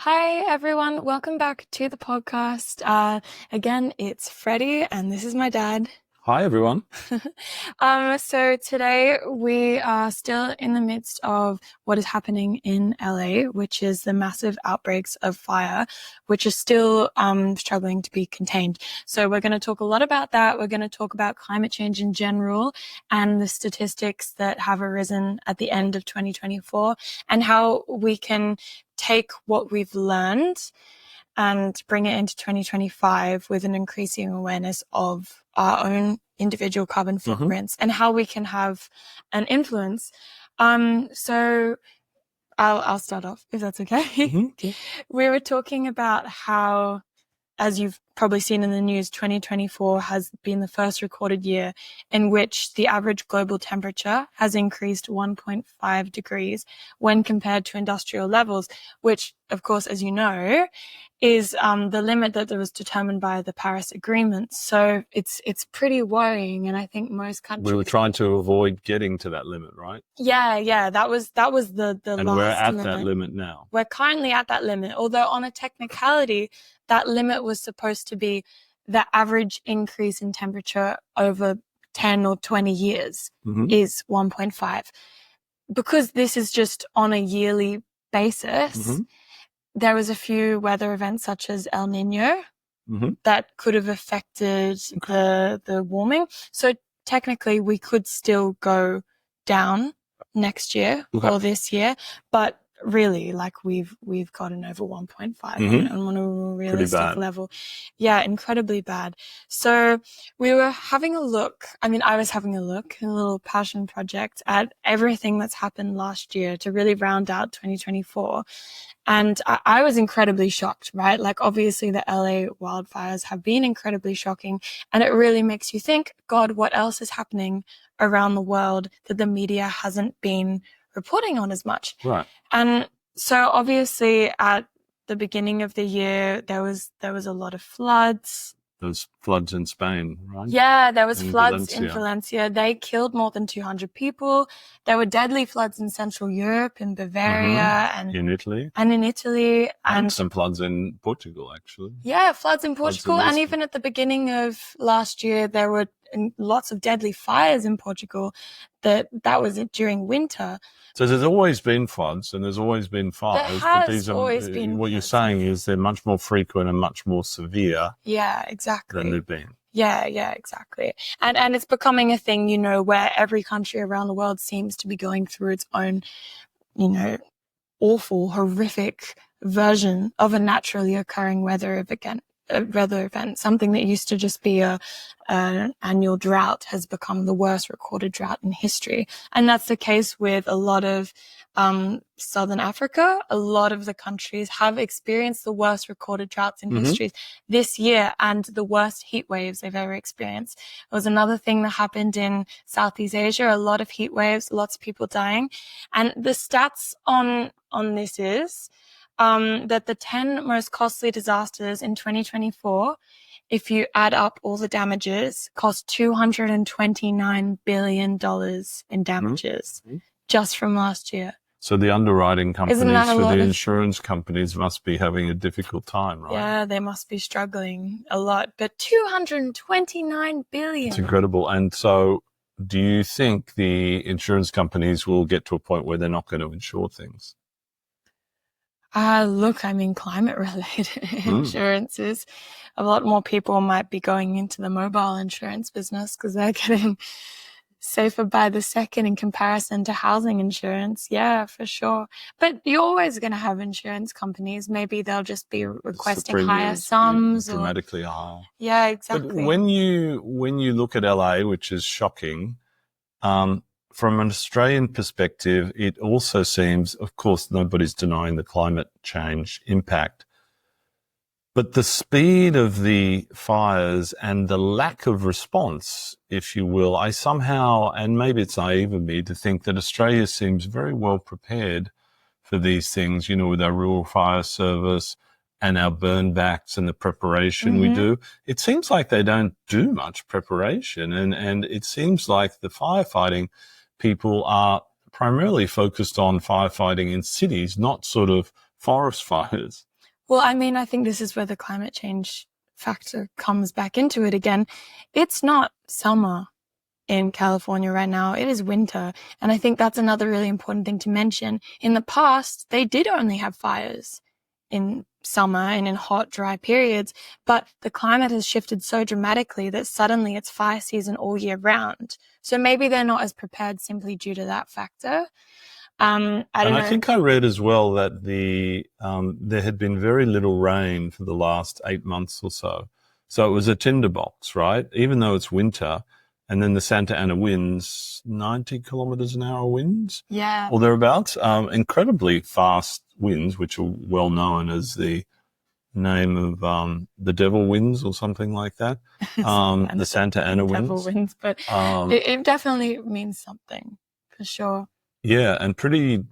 Hi, everyone. Welcome back to the podcast. Again, it's Freddie, and this is my dad. Hi, everyone. So today we are still in the midst of what is happening in LA, which is the massive outbreaks of fire, which are still struggling to be contained. So we're going to talk a lot about that. We're going to talk about climate change in general and the statistics that have arisen at the end of 2024 and how we can take what we've learned and bring it into 2025 with an increasing awareness of our own individual carbon footprints and how we can have an influence. So I'll start off if that's okay. We were talking about how, as you've probably seen in the news, 2024 has been the first recorded year in which the average global temperature has increased 1.5 degrees when compared to industrial levels, which, of course, as you know, is the limit that was determined by the Paris Agreement. So it's pretty worrying, and I think most countries... We were trying to avoid getting to that limit, right? Yeah. That was the and last we're at limit. that limit now. We're currently at that limit, although on a technicality, that limit was supposed to be the average increase in temperature over 10 or 20 years is 1.5. Because this is just on a yearly basis, there was a few weather events such as El Nino that could have affected the warming. So technically we could still go down next year or this year, but really, like we've gotten over 1.5 on a realistic level. Yeah, incredibly bad. So we were having a look. I mean, I was having a look, a little passion project at everything that's happened last year to really round out 2024. And I was incredibly shocked, right? Like, obviously the LA wildfires have been incredibly shocking, and it really makes you think, God, what else is happening around the world that the media hasn't been reporting on as much? Right. And so obviously at the beginning of the year, there was a lot of floods. Those floods in Spain, right? Yeah, there was floods in Valencia. They killed more than 200 people. There were deadly floods in Central Europe, in Bavaria, and in Italy. And some floods in Portugal, actually. Yeah, floods in Portugal. And even at the beginning of last year, there were lots of deadly fires in Portugal. That was during winter. So there's always been floods and there's always been fires. There has always been. What you're saying is they're much more frequent and much more severe. Yeah, exactly. Than they've been. Yeah, exactly. And it's becoming a thing, where every country around the world seems to be going through its own, awful, horrific version of a naturally occurring weather event. Something that used to just be an annual drought has become the worst recorded drought in history. And that's the case with a lot of Southern Africa. A lot of the countries have experienced the worst recorded droughts in history this year and the worst heat waves they've ever experienced. It was another thing that happened in Southeast Asia, a lot of heat waves, lots of people dying. And the stats on this is that the 10 most costly disasters in 2024, if you add up all the damages, cost $229 billion in damages just from last year. So the underwriting companies for the insurance companies must be having a difficult time, right? Yeah, they must be struggling a lot. But $229 billion. It's incredible. And so do you think the insurance companies will get to a point where they're not going to insure things? Look, I mean, climate-related insurances. A lot more people might be going into the mobile insurance business because they're getting safer by the second in comparison to housing insurance. Yeah, for sure. But you're always going to have insurance companies. Maybe they'll just be requesting higher sums. Dramatically higher. Yeah, exactly. But when you look at LA, which is shocking, from an Australian perspective, it also seems, of course, nobody's denying the climate change impact, but the speed of the fires and the lack of response, if you will, I somehow, and maybe it's naive of me to think that Australia seems very well prepared for these things, with our rural fire service and our burn backs and the preparation we do. It seems like they don't do much preparation, and it seems like the firefighting people are primarily focused on firefighting in cities, not sort of forest fires. Well, I mean, I think this is where the climate change factor comes back into it again. It's not summer in California right now. It is winter. And I think that's another really important thing to mention. In the past, they did only have fires in summer and in hot, dry periods, but the climate has shifted so dramatically that suddenly it's fire season all year round. So maybe they're not as prepared simply due to that factor. I don't know. I think I read as well that there had been very little rain for the last 8 months or so. So it was a tinderbox, right? Even though it's winter, and then the Santa Ana winds, 90 kilometers an hour winds, Yeah. or thereabouts, incredibly fast winds, which are well known as the name of the devil winds or something like that. The Santa Ana winds. Devil winds, but it definitely means something for sure. Yeah, and pretty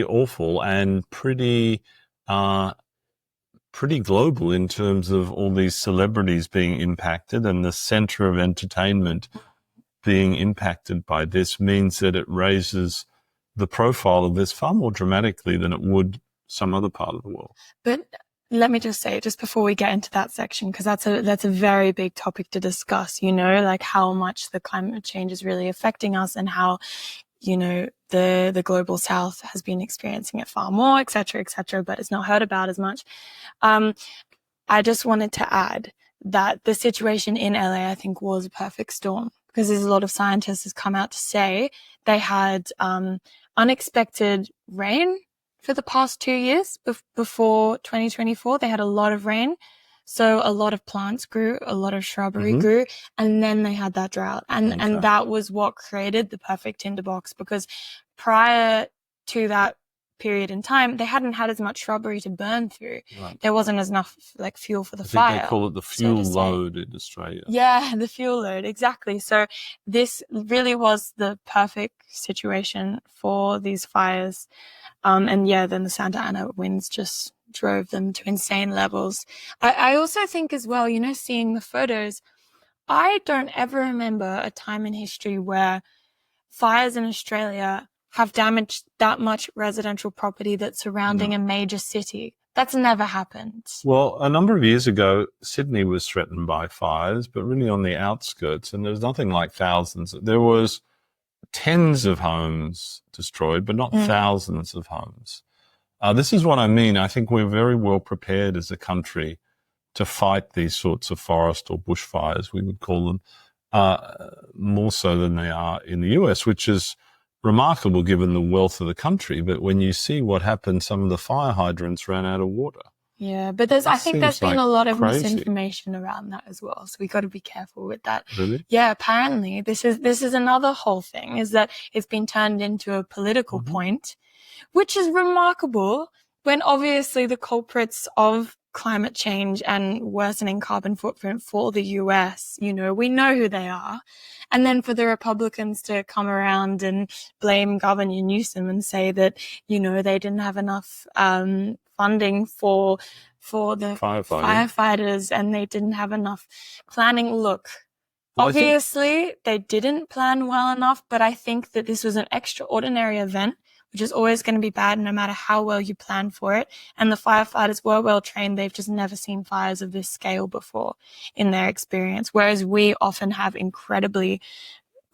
awful and pretty global in terms of all these celebrities being impacted, and the center of entertainment being impacted by this means that it raises the profile of this far more dramatically than it would some other part of the world. But let me just say, just before we get into that section, because that's a very big topic to discuss, like how much the climate change is really affecting us and how, the global south has been experiencing it far more, et cetera, but it's not heard about as much. I just wanted to add that the situation in LA, I think, was a perfect storm, because there's a lot of scientists has come out to say they had unexpected rain for the past 2 years before 2024. They had a lot of rain. So a lot of plants grew, a lot of shrubbery grew, and then they had that drought. And that was what created the perfect tinderbox, because prior to that period in time, they hadn't had as much shrubbery to burn through. Right. There wasn't enough fuel for the I think fire. they call it the fuel load in Australia. Yeah, the fuel load, exactly. So this really was the perfect situation for these fires. And yeah, then the Santa Ana winds just drove them to insane levels. I also think as well, seeing the photos, I don't ever remember a time in history where fires in Australia have damaged that much residential property that's surrounding a major city. That's never happened. Well, a number of years ago, Sydney was threatened by fires, but really on the outskirts, and there's nothing like thousands. There was tens of homes destroyed, but not thousands of homes. This is what I mean. I think we're very well prepared as a country to fight these sorts of forest or bushfires, we would call them, more so than they are in the US, which is remarkable given the wealth of the country. But when you see what happened, some of the fire hydrants ran out of water. Yeah, but I think there's been a lot of crazy misinformation around that as well. So we got to be careful with that. Really? Yeah, apparently this is another whole thing, is that it's been turned into a political point, which is remarkable when obviously the culprits of climate change and worsening carbon footprint for the US, we know who they are. And then for the Republicans to come around and blame Governor Newsom and say that, they didn't have enough funding for the firefighters and they didn't have enough planning. Look, obviously they didn't plan well enough, but I think that this was an extraordinary event, which is always going to be bad no matter how well you plan for it. And the firefighters were well trained. They've just never seen fires of this scale before in their experience, whereas we often have incredibly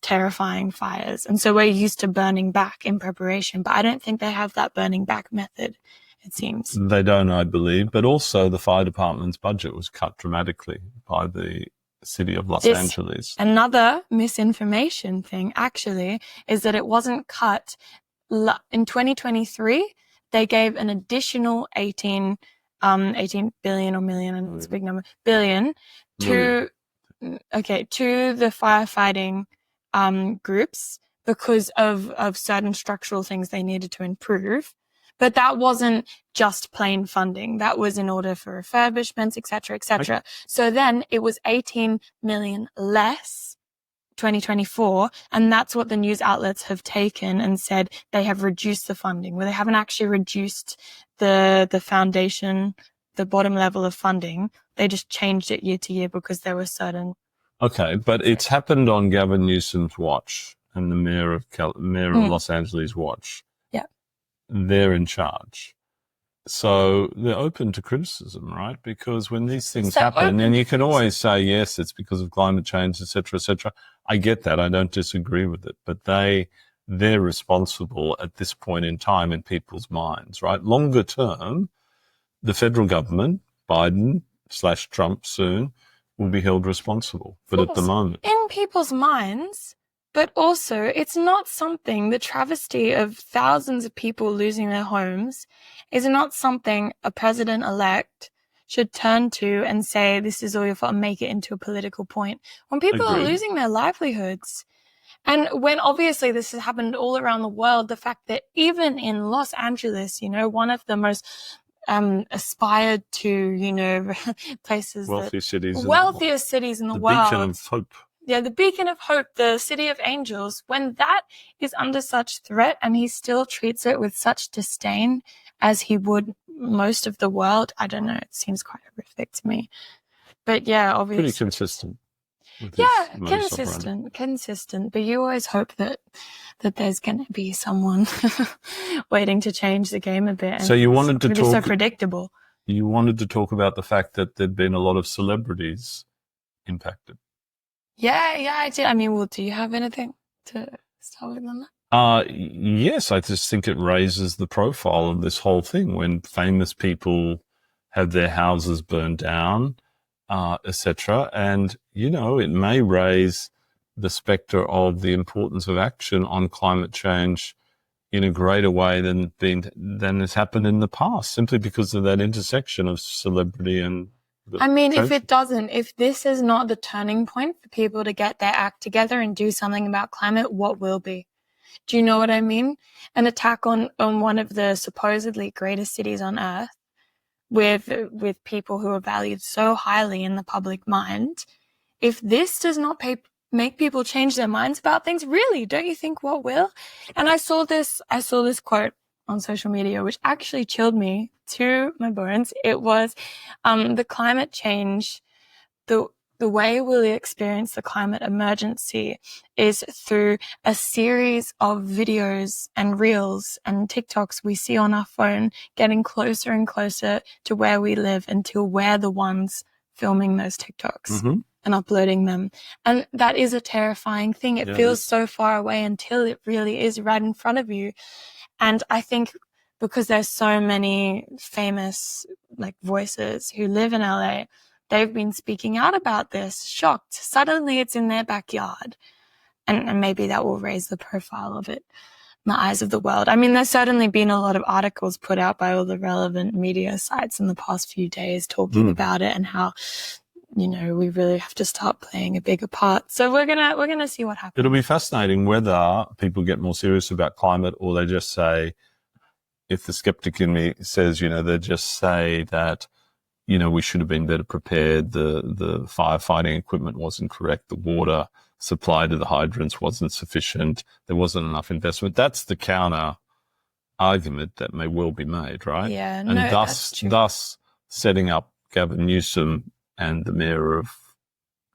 terrifying fires. And so we're used to burning back in preparation, but I don't think they have that burning back method, it seems. They don't, I believe, but also the fire department's budget was cut dramatically by the city of Los Angeles. Another misinformation thing actually is that it wasn't cut. In 2023, they gave an additional 18 billion or million, and it's a big number, billion to the firefighting groups because of certain structural things they needed to improve. But that wasn't just plain funding. That was in order for refurbishments, et cetera, et cetera. Okay. So then it was 18 million less 2024. And that's what the news outlets have taken and said they have reduced the funding, where they haven't actually reduced the foundation, the bottom level of funding. They just changed it year to year because there were certain. Okay, but it's happened on Gavin Newsom's watch and the mayor of Los Angeles' watch. Yeah. They're in charge. So they're open to criticism, right? Because when these things So happen, open and to you can always say, yes, it's because of climate change, et cetera, et cetera. I get that. I don't disagree with it, but they're responsible at this point in time in people's minds, right? Longer term, the federal government, Biden / Trump soon, will be held responsible. But at the moment, in people's minds, but also it's not something, the travesty of thousands of people losing their homes is not something a president-elect should turn to and say, this is all your fault, and make it into a political point. When people are Agreed. losing their livelihoods, and when obviously this has happened all around the world, the fact that even in Los Angeles, you know, one of the most aspired to, you know, places wealthiest cities, wealthiest cities in the the world. beacon of hope. Yeah, the beacon of hope, the city of angels, when that is under such threat and he still treats it with such disdain as he would most of the world, I don't know, it seems quite horrific to me. But yeah, obviously. Pretty consistent. Yeah, consistent. But you always hope that there's going to be someone waiting to change the game a bit. And so you wanted to talk. So predictable. You wanted to talk about the fact that there'd been a lot of celebrities impacted. Yeah, I did. I mean, well, do you have anything to start with on that? Yes, I just think it raises the profile of this whole thing when famous people have their houses burned down, etc. And, you know, it may raise the spectre of the importance of action on climate change in a greater way than has happened in the past, simply because of that intersection of celebrity and I mean, if this is not the turning point for people to get their act together and do something about climate, what will be? Do you know what I mean? An attack on one of the supposedly greatest cities on earth with people who are valued so highly in the public mind. If this does not make people change their minds about things, really, don't you think what will? And I saw this quote on social media, which actually chilled me to my bones. It was, the climate change, the way we'll experience the climate emergency is through a series of videos and reels and TikToks we see on our phone getting closer and closer to where we live until we're the ones filming those TikToks and uploading them. And that is a terrifying thing. It feels so far away until it really is right in front of you. And I think because there's so many famous like voices who live in LA, they've been speaking out about this, shocked. Suddenly it's in their backyard. And maybe that will raise the profile of it in the eyes of the world. I mean, there's certainly been a lot of articles put out by all the relevant media sites in the past few days talking about it and how, you know, we really have to start playing a bigger part. So we're gonna see what happens. It'll be fascinating whether people get more serious about climate or they just say, if the skeptic in me says, you know, they just say that, you know, we should have been better prepared. The firefighting equipment wasn't correct. The water supply to the hydrants wasn't sufficient. There wasn't enough investment. That's the counter argument that may well be made, right? Yeah, and thus setting up Gavin Newsom and the mayor of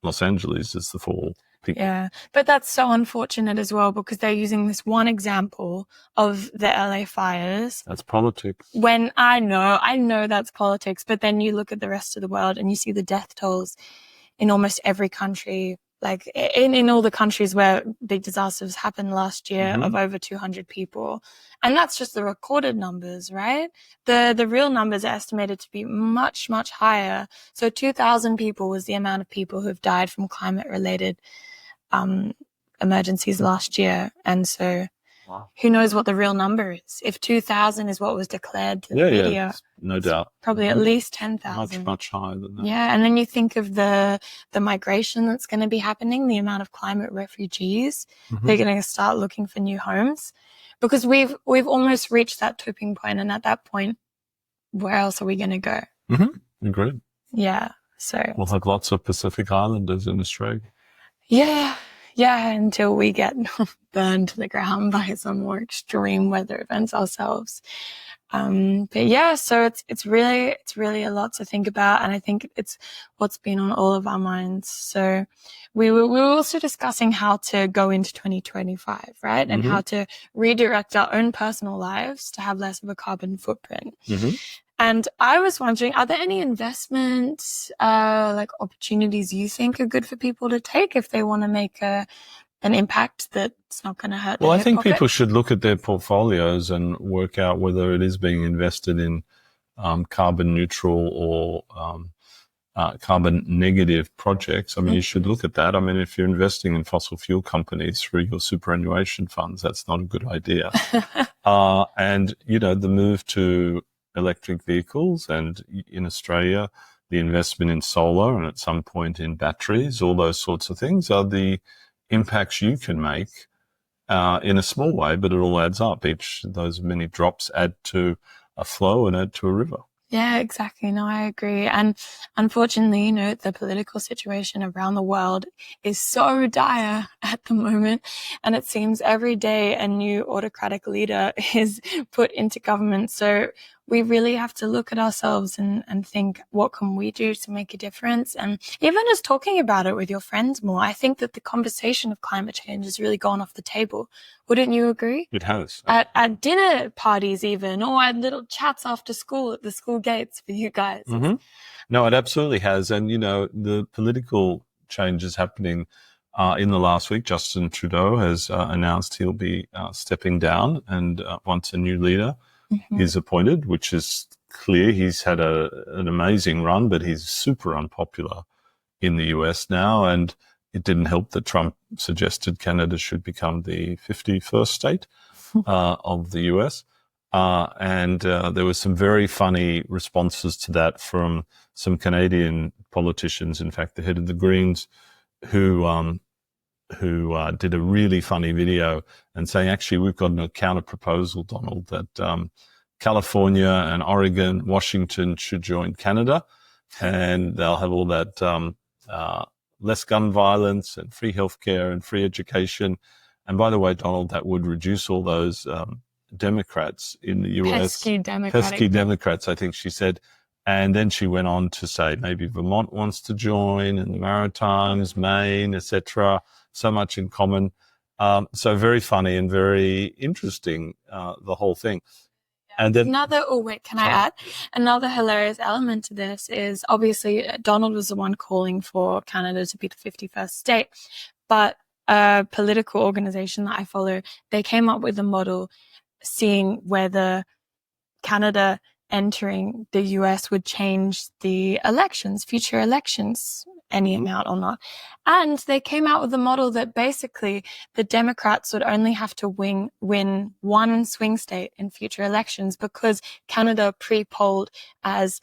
Los Angeles as the fall people. Yeah, but that's so unfortunate as well because they're using this one example of the LA fires. That's politics. When I know that's politics, but then you look at the rest of the world and you see the death tolls in almost every country, like in all the countries where big disasters happened last year of over 200 people. And that's just the recorded numbers, right? The real numbers are estimated to be much, much higher. So 2,000 people was the amount of people who have died from climate related emergencies last year. And so who knows what the real number is? If 2,000 is what was declared to the media, yeah, no doubt. Probably at least 10,000. Much higher than that. Yeah, and then you think of the migration that's going to be happening, the amount of climate refugees. They're going to start looking for new homes because we've almost reached that tipping point, and at that point, where else are we going to go? Agreed. Yeah, so we'll have lots of Pacific Islanders in Australia. Yeah, Yeah, until we get burned to the ground by some more extreme weather events ourselves. But yeah, so it's really a lot to think about. And I think it's what's been on all of our minds. So we were also discussing how to go into 2025, right? And how to redirect our own personal lives to have less of a carbon footprint. And I was wondering, are there any investments, like opportunities you think are good for people to take if they want to make an impact that's not going to hurt Well, their I think pocket? people should look at their portfolios and work out whether it is being invested in carbon neutral or carbon negative projects. I mean, you should look at that. I mean, if you're investing in fossil fuel companies through your superannuation funds, that's not a good idea. And, you know, the move to electric vehicles, and in Australia, the investment in solar and at some point in batteries, all those sorts of things are the impacts you can make in a small way, but it all adds up. Those many drops add to a flow and add to a river. Yeah, exactly. No, I agree. And unfortunately, you know, the political situation around the world is so dire at the moment. And it seems every day a new autocratic leader is put into government. So we really have to look at ourselves and think, what can we do to make a difference? And even just talking about it with your friends more, I think that the conversation of climate change has really gone off the table. Wouldn't you agree? It has. At dinner parties even, or at little chats after school at the school gates for you guys. No, it absolutely has. And, you know, the political changes happening in the last week, Justin Trudeau has announced he'll be stepping down, and once a new leader is appointed, which is clear. He's had an amazing run, but he's super unpopular in the US now. And it didn't help that Trump suggested Canada should become the 51st state of the US. And there were some very funny responses to that from some Canadian politicians. In fact, the head of the Greens, who did a really funny video and saying, actually, we've got a counter proposal, Donald, that California and Oregon, Washington should join Canada, and they'll have all that less gun violence and free healthcare and free education. And by the way, Donald, that would reduce all those Democrats in the US. Pesky Democrats, I think she said. And then she went on to say maybe Vermont wants to join, and the Maritimes, Maine, etc. So much in common. So very funny and very interesting, the whole thing. And then can I add? Another hilarious element to this is obviously Donald was the one calling for Canada to be the 51st state, but a political organization that I follow, they came up with a model seeing whether Canada entering the US would change the elections, future elections, any amount or not. And they came out with a model that basically the Democrats would only have to win one swing state in future elections because Canada pre-polled as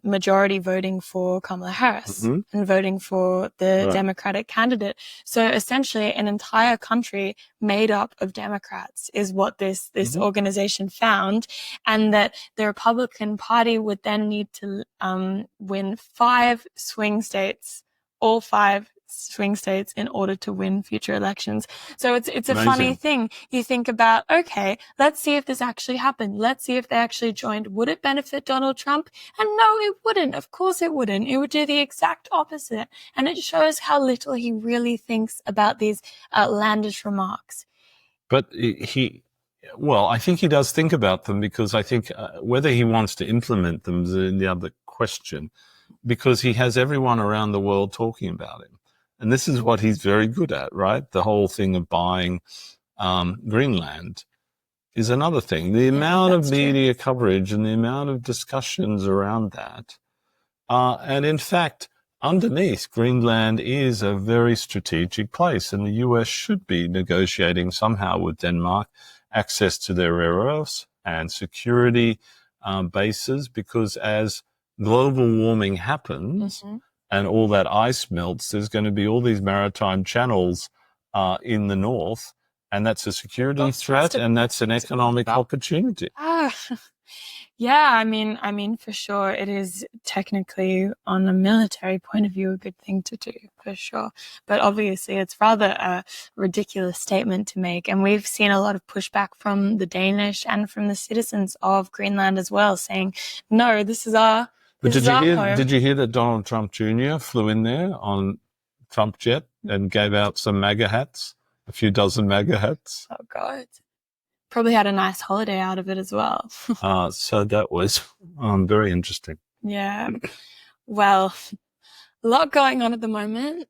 majority voting for Kamala Harris and voting for the Democratic candidate. So essentially an entire country made up of Democrats is what this organization found, and that the Republican Party would then need to win 5 swing states, all 5 swing states, in order to win future elections. So it's a funny thing. You think about, okay, let's see if this actually happened. Let's see if they actually joined. Would it benefit Donald Trump? And no, it wouldn't. Of course it wouldn't. It would do the exact opposite. And it shows how little he really thinks about these outlandish remarks. But I think he does think about them, because I think whether he wants to implement them is the other question, because he has everyone around the world talking about him. And this is what he's very good at, right? The whole thing of buying Greenland is another thing. The amount of media coverage and the amount of discussions around that. And in fact, underneath, Greenland is a very strategic place, and the US should be negotiating somehow with Denmark access to their rare earths and security bases, because as global warming happens, and all that ice melts, there's going to be all these maritime channels in the north, and that's a security threat, and that's an economic opportunity. Yeah, I mean, for sure, it is technically, on a military point of view, a good thing to do, for sure. But obviously, it's rather a ridiculous statement to make. And we've seen a lot of pushback from the Danish and from the citizens of Greenland as well, saying, no, this is our, But this is our home. did you hear that Donald Trump Jr. flew in there on Trump jet and gave out some MAGA hats, a few dozen MAGA hats? Oh, God. Probably had a nice holiday out of it as well. So that was very interesting. Yeah. Well, a lot going on at the moment.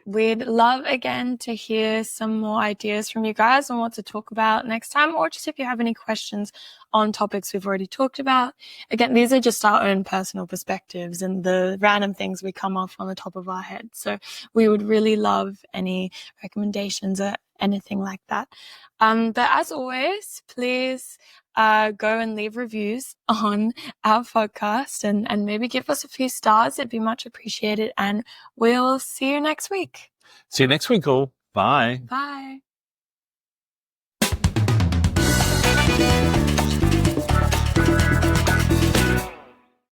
We'd love again to hear some more ideas from you guys on what to talk about next time, or just if you have any questions on topics we've already talked about. Again, these are just our own personal perspectives and the random things we come off on the top of our head. So we would really love any recommendations or anything like that. But as always, please go and leave reviews on our podcast and maybe give us a few stars. It'd be much appreciated. And we'll see you next week. See you next week, all. Bye. Bye.